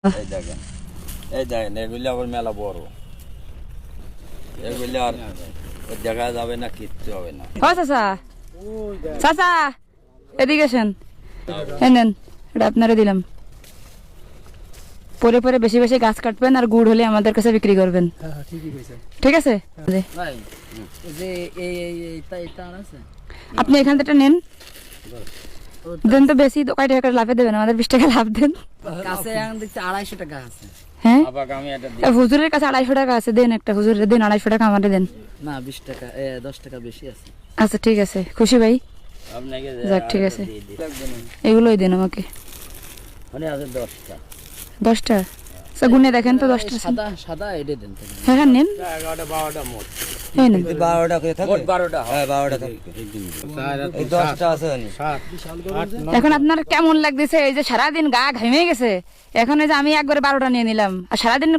এই দেখেন এগুলি আবার মেলা বড়, এগুলি আর দেখা যাবে না, কিচ্ছু হবে না। ও চাচা, চাচা এদিকে আসেন, এই নেন, এটা আপনারা দিলাম। পরে পরে বেশি বেশি গাছ কাটবেন আর গুড় হলে আমাদের কাছে বিক্রি করবেন। ঠিক আছে, আপনি এখান থেকে নেন, দেন তো বেশি, কয় টাকা লাভে দেবেন, আমাদের 20 টাকা লাভ দেন। কাছে এখন দেখছি 250 টাকা আছে। হ্যাঁ, আপাকে আমি এটা দিই। হুজুরের কাছে 250 টাকা আছে, দেন একটা হুজুরের দেন, 250 টাকা আমাদের দেন। না 20 টাকা, 10 টাকা বেশি আছে। আচ্ছা ঠিক আছে, খুশি ভাই, আপনাকে যাক ঠিক আছে, দিয়ে দিই। এগুলোই দেন আমাকে। মানে আছে 10টা। 10টা আচ্ছা, গুনে দেখেন তো 10টা। সাদা সাদা এটা দেন তো। হ্যাঁ হ্যাঁ নেন, 11টা 12টা মোট। এই নেন। 12টা করে থাকে, মোট 12টা। হ্যাঁ 12টা থাকে, এই 10টা আছে নি। এখন আপনার কেমন লাগতেছে? এই যে সারাদিন গা ঘেমে গেছে, এখন এই যে আমি একবারে 12টা নিয়ে নিলাম, আর সারাদিন